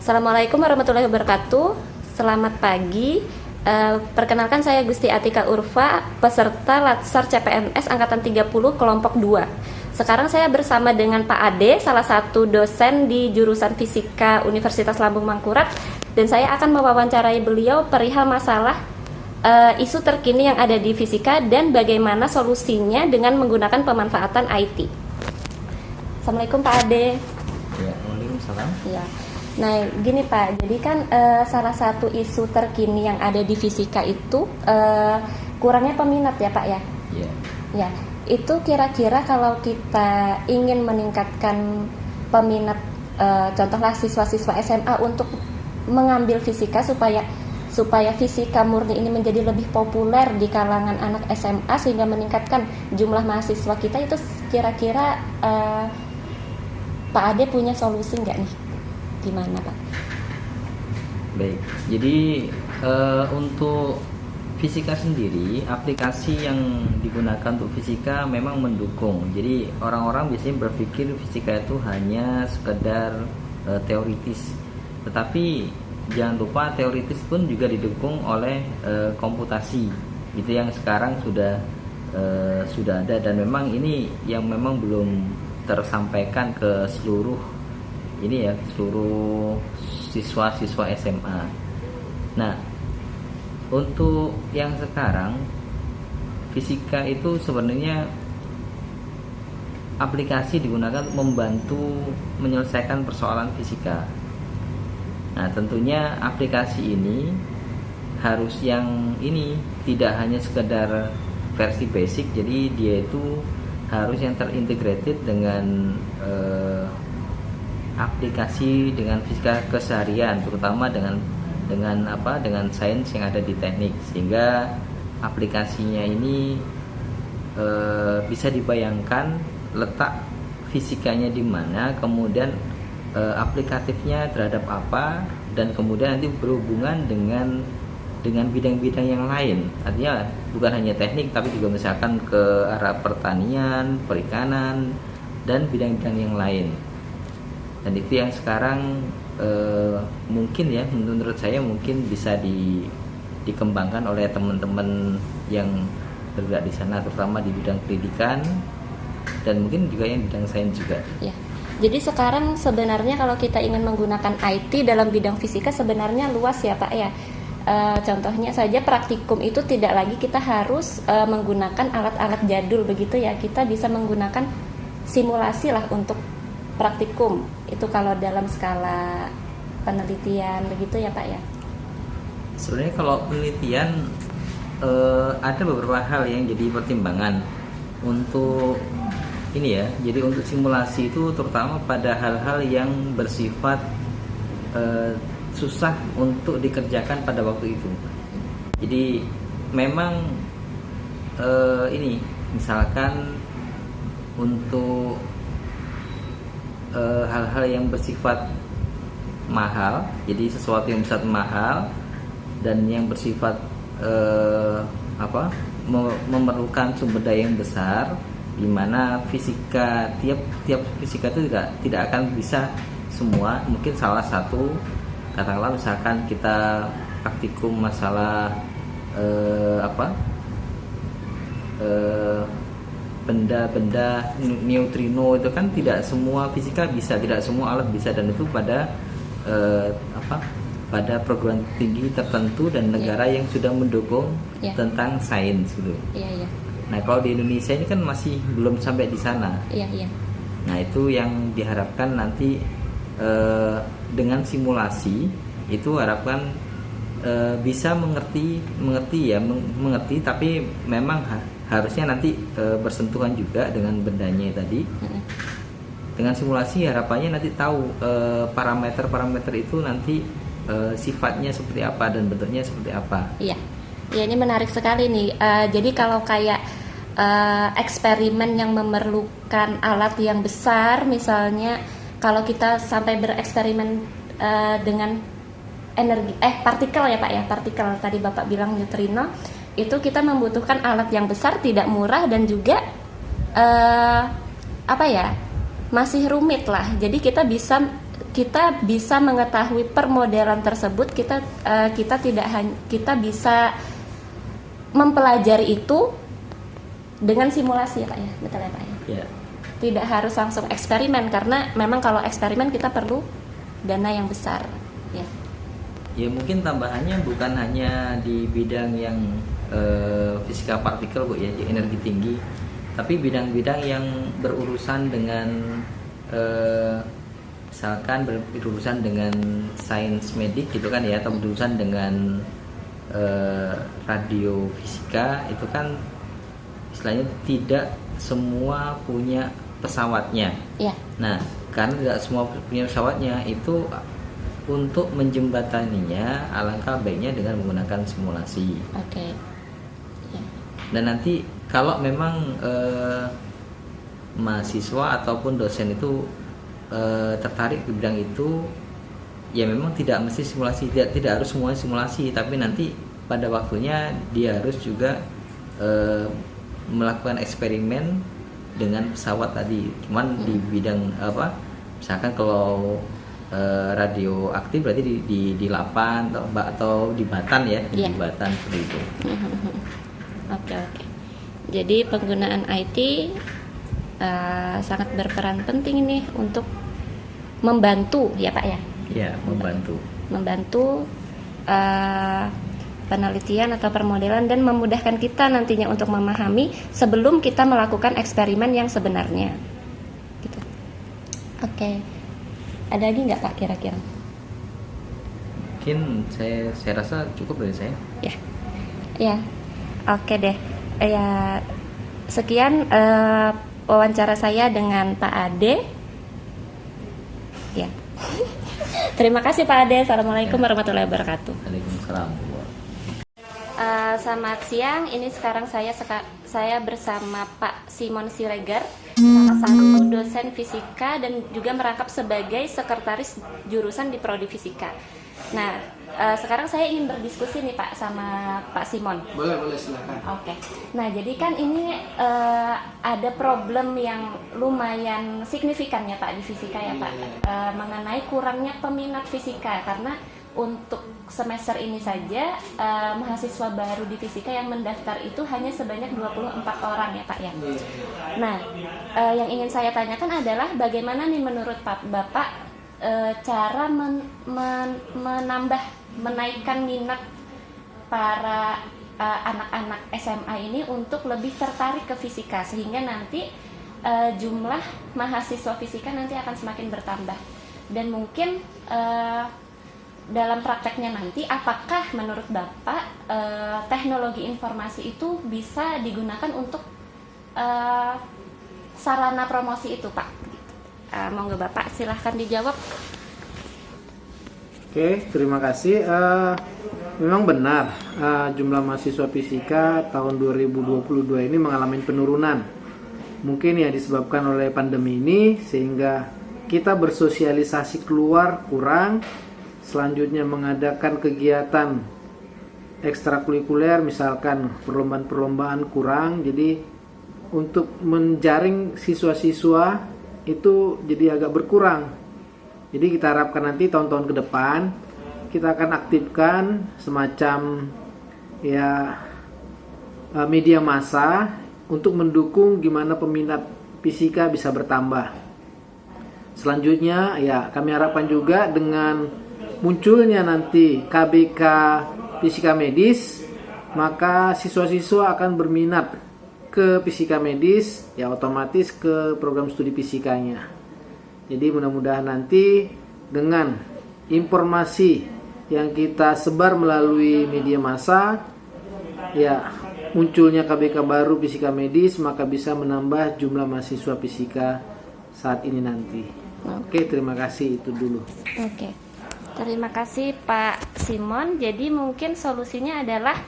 Assalamualaikum warahmatullahi wabarakatuh. Selamat pagi. Perkenalkan, saya Gusti Atika Urfa, peserta Latsar CPNS Angkatan 30 kelompok 2. Sekarang saya bersama dengan Pak Ade, salah satu dosen di jurusan Fisika Universitas Lambung Mangkurat, dan saya akan mewawancarai beliau perihal masalah isu terkini yang ada di fisika dan bagaimana solusinya dengan menggunakan pemanfaatan IT. Assalamualaikum Pak Ade. Ya, waalaikumsalam. Ya. Nah, gini Pak, jadi kan salah satu isu terkini yang ada di fisika itu kurangnya peminat ya Pak ya? Iya. Ya, itu kira-kira kalau kita ingin meningkatkan peminat, contohlah siswa-siswa SMA untuk mengambil fisika supaya fisika murni ini menjadi lebih populer di kalangan anak SMA sehingga meningkatkan jumlah mahasiswa kita, itu kira-kira Pak Ade punya solusi nggak nih? Gimana Pak? Baik, jadi untuk fisika sendiri, aplikasi yang digunakan untuk fisika memang mendukung. Jadi orang-orang biasanya berpikir fisika itu hanya sekedar teoritis, tetapi jangan lupa teoritis pun juga didukung oleh komputasi, itu yang sekarang sudah ada, dan memang ini yang memang belum tersampaikan ke seluruh siswa-siswa SMA. Nah, untuk yang sekarang fisika itu sebenarnya aplikasi digunakan untuk membantu menyelesaikan persoalan fisika. Nah, tentunya aplikasi ini harus yang ini tidak hanya sekedar versi basic, jadi dia itu harus yang terintegrated dengan aplikasi dengan fisika keseharian, terutama dengan sains yang ada di teknik, sehingga aplikasinya ini bisa dibayangkan letak fisikanya di mana, kemudian aplikatifnya terhadap apa, dan kemudian nanti berhubungan dengan bidang-bidang yang lain. Artinya bukan hanya teknik, tapi juga misalkan ke arah pertanian, perikanan, dan bidang-bidang yang lain. Dan itu yang sekarang mungkin ya, menurut saya mungkin bisa dikembangkan oleh teman-teman yang bergerak di sana, terutama di bidang pendidikan dan mungkin juga yang bidang sains juga. Ya. Jadi sekarang sebenarnya kalau kita ingin menggunakan IT dalam bidang fisika sebenarnya luas ya Pak ya. Contohnya saja praktikum itu tidak lagi kita harus menggunakan alat-alat jadul begitu ya. Kita bisa menggunakan simulasi lah untuk praktikum, itu kalau dalam skala penelitian begitu ya Pak ya. Sebenarnya kalau penelitian ada beberapa hal yang jadi pertimbangan untuk ini ya. Jadi untuk simulasi itu terutama pada hal-hal yang bersifat susah untuk dikerjakan pada waktu itu. Jadi memang ini misalkan untuk hal-hal yang bersifat mahal, jadi sesuatu yang bersifat mahal dan yang bersifat memerlukan sumber daya yang besar, di mana fisika tiap fisika itu tidak akan bisa semua. Mungkin salah satu, katakanlah misalkan kita praktikum masalah benda-benda neutrino, itu kan tidak semua fisika bisa, tidak semua alat bisa, dan itu pada pada perguruan tinggi tertentu dan negara yang sudah mendukung tentang sains gitu. Nah, kalau di Indonesia ini kan masih belum sampai di sana. Nah, itu yang diharapkan nanti dengan simulasi itu harapkan bisa mengerti, tapi memang harusnya nanti bersentuhan juga dengan bendanya tadi. Dengan simulasi harapannya nanti tahu parameter-parameter itu nanti sifatnya seperti apa dan bentuknya seperti apa. Iya, ini menarik sekali nih. Jadi kalau kayak eksperimen yang memerlukan alat yang besar, misalnya kalau kita sampai bereksperimen dengan energi partikel ya Pak ya, partikel tadi Bapak bilang neutrino, itu kita membutuhkan alat yang besar, tidak murah, dan juga masih rumit lah. Jadi kita bisa mengetahui permodelan tersebut, kita bisa mempelajari itu dengan simulasi ya Pak ya, betul ya Pak ya? Ya. Tidak harus langsung eksperimen, karena memang kalau eksperimen kita perlu dana yang besar ya. Ya mungkin tambahannya bukan hanya di bidang yang fisika partikel Bu ya, energi tinggi, tapi bidang-bidang yang berurusan dengan misalkan berurusan dengan sains medik gitu kan ya, atau berurusan dengan radiofisika, itu kan istilahnya tidak semua punya pesawatnya. Ya. Nah, karena tidak semua punya pesawatnya, itu untuk menjembataninya alangkah baiknya dengan menggunakan simulasi. Oke. Ya. Dan nanti kalau memang mahasiswa ataupun dosen itu tertarik di bidang itu, ya memang tidak mesti simulasi, tidak harus semua simulasi, tapi nanti pada waktunya dia harus juga melakukan eksperimen dengan pesawat tadi. Cuman di bidang misalkan kalau radioaktif berarti di Lapan atau di Batan ya, di Batan seperti itu. Oke. Jadi penggunaan IT sangat berperan penting nih untuk membantu ya Pak ya. Ya, Membantu penelitian atau permodelan, dan memudahkan kita nantinya untuk memahami sebelum kita melakukan eksperimen yang sebenarnya. Gitu. Oke. Ada lagi nggak Pak kira-kira? Mungkin saya rasa cukup dari saya. Ya. Oke deh. Ya, sekian wawancara saya dengan Pak Ade. Ya. Terima kasih Pak Ade. Assalamualaikum warahmatullahi wabarakatuh. Waalaikumsalam. Selamat siang. Ini sekarang saya bersama Pak Simon Siregar, salah satu dosen fisika dan juga merangkap sebagai sekretaris jurusan di Prodi Fisika. Nah, sekarang saya ingin berdiskusi nih Pak sama Pak Simon. Boleh silakan. Oke. Nah, jadi kan ini ada problem yang lumayan signifikan ya Pak di fisika ya Pak, mengenai kurangnya peminat fisika, karena untuk semester ini saja mahasiswa baru di fisika yang mendaftar itu hanya sebanyak 24 orang ya Pak ya. Nah, yang ingin saya tanyakan adalah bagaimana nih menurut Bapak cara menaikkan minat para anak-anak SMA ini untuk lebih tertarik ke fisika, sehingga nanti jumlah mahasiswa fisika nanti akan semakin bertambah. Dan mungkin dalam prakteknya nanti, apakah menurut Bapak teknologi informasi itu bisa digunakan untuk sarana promosi itu Pak? Monggo Bapak silahkan dijawab. Oke, terima kasih. Memang benar jumlah mahasiswa fisika tahun 2022 ini mengalami penurunan. Mungkin ya disebabkan oleh pandemi ini, sehingga kita bersosialisasi keluar kurang. Selanjutnya mengadakan kegiatan ekstrakurikuler, misalkan perlombaan-perlombaan kurang. Jadi untuk menjaring siswa-siswa itu jadi agak berkurang. Jadi kita harapkan nanti tahun-tahun ke depan kita akan aktifkan semacam media massa untuk mendukung gimana peminat fisika bisa bertambah. Selanjutnya ya kami harapkan juga dengan munculnya nanti KBK Fisika Medis, maka siswa-siswa akan berminat ke fisika medis, ya otomatis ke program studi fisikanya. Jadi mudah-mudahan nanti dengan informasi yang kita sebar melalui media massa, ya munculnya KBK baru fisika medis, maka bisa menambah jumlah mahasiswa fisika saat ini nanti. Oke, terima kasih, itu dulu. Oke. Terima kasih Pak Simon. Jadi mungkin solusinya adalah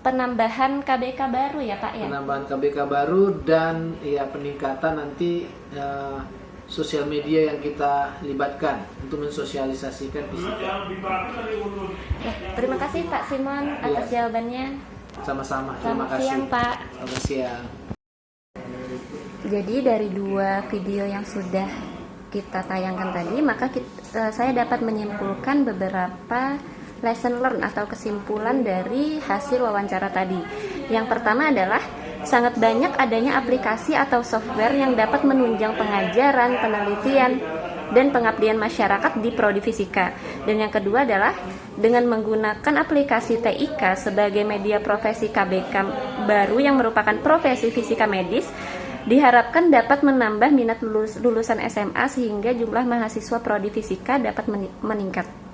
penambahan KBK baru ya Pak ya? Penambahan KBK baru dan ya peningkatan nanti sosial media yang kita libatkan untuk mensosialisasikan fisika. Ya, terima kasih Pak Simon atas jawabannya. Sama-sama. Terima Selamat kasih. siang, Pak. Selamat siang. Jadi dari 2 video yang sudah kita tayangkan tadi, maka saya dapat menyimpulkan beberapa lesson learn atau kesimpulan dari hasil wawancara tadi. Yang pertama adalah sangat banyak adanya aplikasi atau software yang dapat menunjang pengajaran, penelitian, dan pengabdian masyarakat di Prodi Fisika. Dan yang kedua adalah dengan menggunakan aplikasi TIK sebagai media profesi KBK baru yang merupakan profesi fisika medis, diharapkan dapat menambah minat lulusan SMA sehingga jumlah mahasiswa Prodi Fisika dapat meningkat.